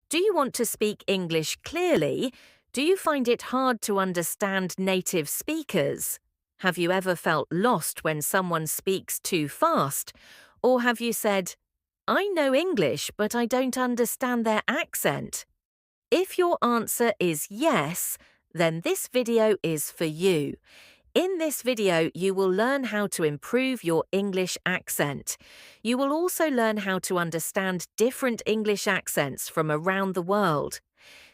Do you want to speak English clearly? Do you find it hard to understand native speakers? Have you ever felt lost when someone speaks too fast? Or have you said, I know English, but I don't understand their accent? If your answer is yes, then this video is for you. In this video, you will learn how to improve your English accent. You will also learn how to understand different English accents from around the world.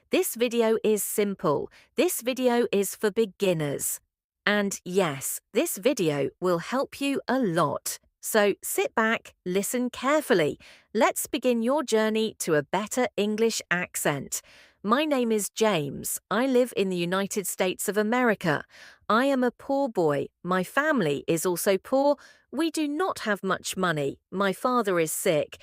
This video is simple. This video is for beginners. And yes, this video will help you a lot. So sit back, listen carefully. Let's begin your journey to a better English accent. My name is James. I live in the United States of America. I am a poor boy. My family is also poor. We do not have much money. My father is sick.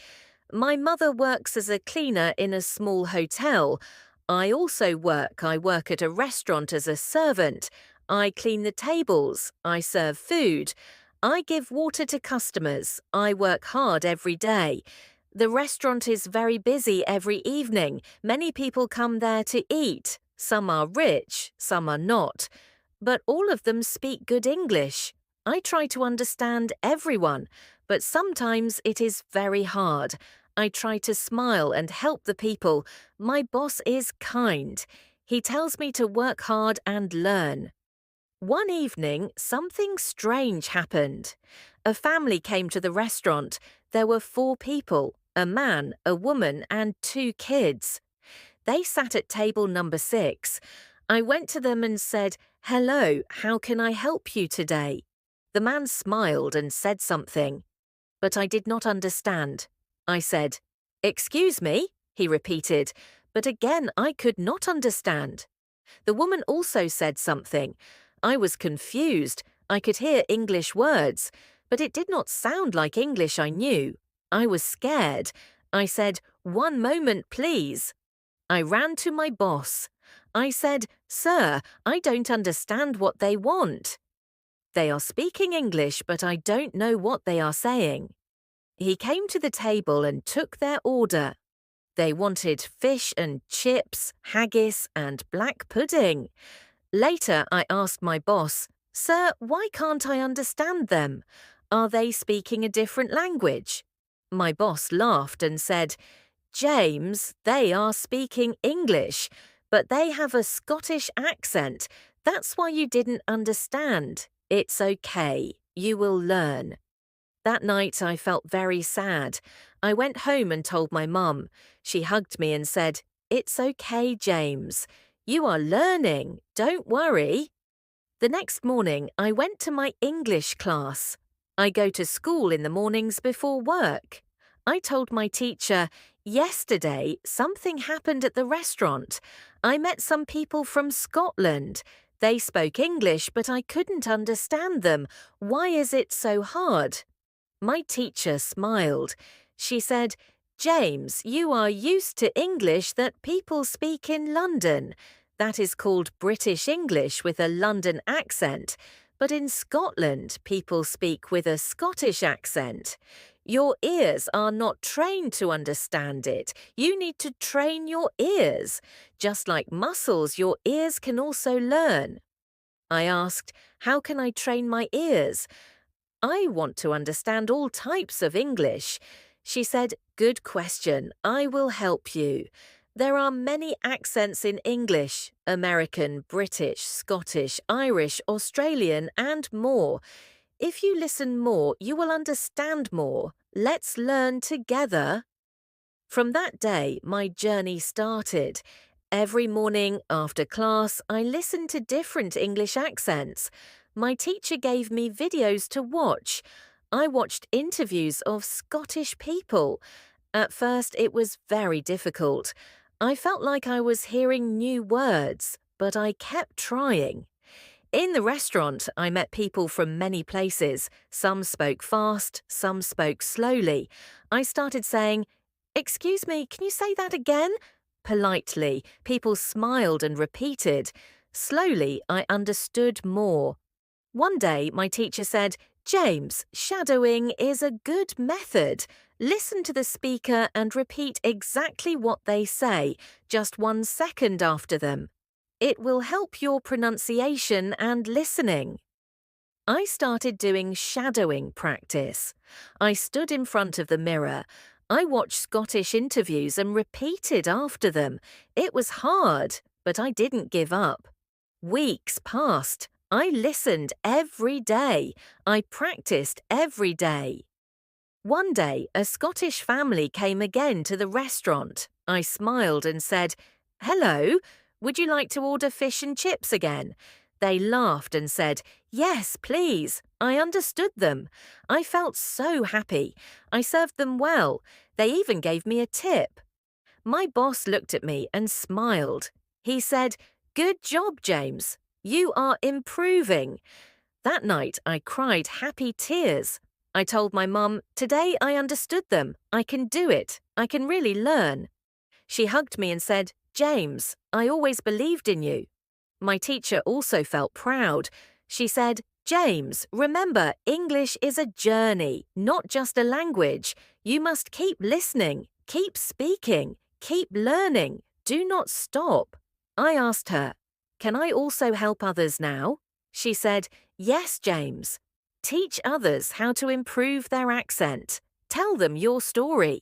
My mother works as a cleaner in a small hotel. I also work. I work at a restaurant as a servant. I clean the tables. I serve food. I give water to customers. I work hard every day. The restaurant is very busy every evening. Many people come there to eat. Some are rich, some are not. But all of them speak good English. I try to understand everyone, but sometimes it is very hard. I try to smile and help the people. My boss is kind. He tells me to work hard and learn. One evening, something strange happened. A family came to the restaurant. There were 4 people, a man, a woman, and 2 kids. They sat at table number 6. I went to them and said, "Hello, how can I help you today?" The man smiled and said something, but I did not understand. I said, "Excuse me," he repeated, but again I could not understand. The woman also said something. I was confused. I could hear English words, but it did not sound like English I knew. I was scared. I said, "One moment, please." I ran to my boss. I said, "Sir, I don't understand what they want." They are speaking English, but I don't know what they are saying. He came to the table and took their order. They wanted fish and chips, haggis, and black pudding. Later, I asked my boss, "Sir, why can't I understand them? Are they speaking a different language?" My boss laughed and said, "James, they are speaking English, but they have a Scottish accent. That's why you didn't understand. It's okay. You will learn." That night, I felt very sad. I went home and told my mum. She hugged me and said, "It's okay, James. You are learning. Don't worry." The next morning, I went to my English class. I go to school in the mornings before work. I told my teacher, "Yesterday, something happened at the restaurant. I met some people from Scotland. They spoke English, but I couldn't understand them. Why is it so hard?" My teacher smiled. She said, "James, you are used to English that people speak in London. That is called British English with a London accent. But in Scotland, people speak with a Scottish accent. Your ears are not trained to understand it. You need to train your ears. Just like muscles, your ears can also learn." I asked, "How can I train my ears? I want to understand all types of English." She said, "Good question. I will help you. There are many accents in English: American, British, Scottish, Irish, Australian, and more. If you listen more, you will understand more. Let's learn together." From that day, my journey started. Every morning after class, I listened to different English accents. My teacher gave me videos to watch. I watched interviews of Scottish people. At first, it was very difficult. I felt like I was hearing new words, but I kept trying. In the restaurant, I met people from many places. Some spoke fast, some spoke slowly. I started saying, "Excuse me, can you say that again?" Politely, people smiled and repeated. Slowly, I understood more. One day, my teacher said, "James, shadowing is a good method. Listen to the speaker and repeat exactly what they say, just 1 second after them. It will help your pronunciation and listening. I started doing shadowing practice. I stood in front of the mirror. I watched Scottish interviews and repeated after them. It was hard, but I didn't give up. Weeks passed. I listened every day. I practiced every day. One day, a Scottish family came again to the restaurant. I smiled and said, "Hello, would you like to order fish and chips again?" They laughed and said, "Yes, please." I understood them. I felt so happy. I served them well. They even gave me a tip. My boss looked at me and smiled. He said, "Good job, James. You are improving." That night, I cried happy tears. I told my mum, "Today I understood them. I can do it. I can really learn." She hugged me and said, "James, I always believed in you." My teacher also felt proud. She said, "James, remember, English is a journey, not just a language. You must keep listening, keep speaking, keep learning. Do not stop." I asked her, "Can I also help others now?" She said, "Yes, James. Teach others how to improve their accent. Tell them your story."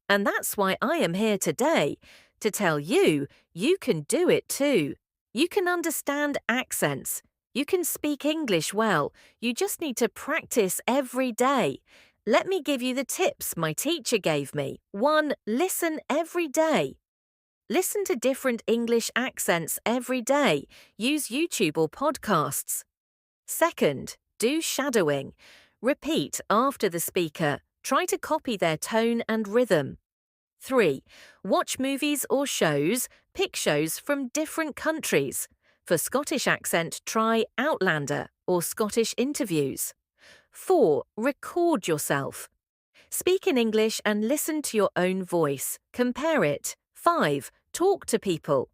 And that's why I am here today, to tell you, you can do it too. You can understand accents. You can speak English well. You just need to practice every day. Let me give you the tips my teacher gave me. 1. Listen every day. Listen to different English accents every day. Use YouTube or podcasts. 2. Do shadowing. Repeat after the speaker. Try to copy their tone and rhythm. 3. Watch movies or shows. Pick shows from different countries. For Scottish accent, try Outlander or Scottish interviews. 4. Record yourself. Speak in English and listen to your own voice. Compare it. 5. Talk to people.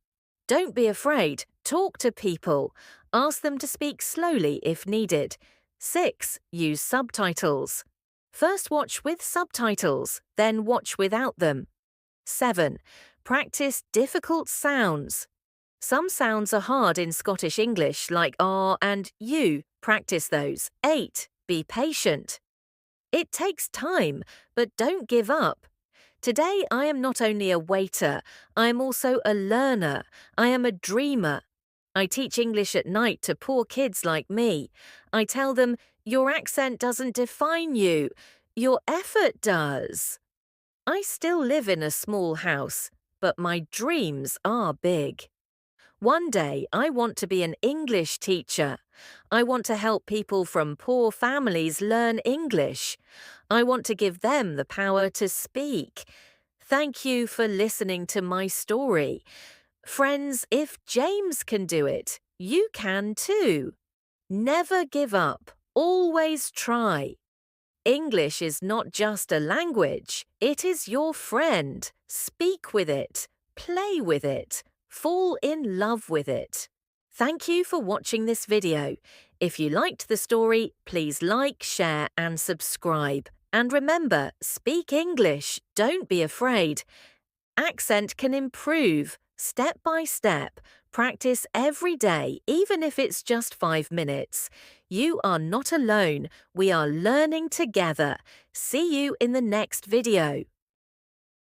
Don't be afraid. Talk to people. Ask them to speak slowly if needed. 6. Use subtitles. First watch with subtitles, then watch without them. 7. Practice difficult sounds. Some sounds are hard in Scottish English, like R and U. Practice those. 8. Be patient. It takes time, but don't give up. Today I am not only a waiter, I am also a learner. I am a dreamer. I teach English at night to poor kids like me. I tell them, your accent doesn't define you. Your effort does. I still live in a small house, but my dreams are big. One day, I want to be an English teacher. I want to help people from poor families learn English. I want to give them the power to speak. Thank you for listening to my story. Friends, if James can do it, you can too. Never give up. Always try. English is not just a language, it is your friend. Speak with it, play with it, fall in love with it. Thank you for watching this video. If you liked the story, please like, share and subscribe. And remember, speak English, don't be afraid. Accent can improve, step by step. Practice every day, even if it's just 5 minutes. You are not alone. We are learning together. See you in the next video.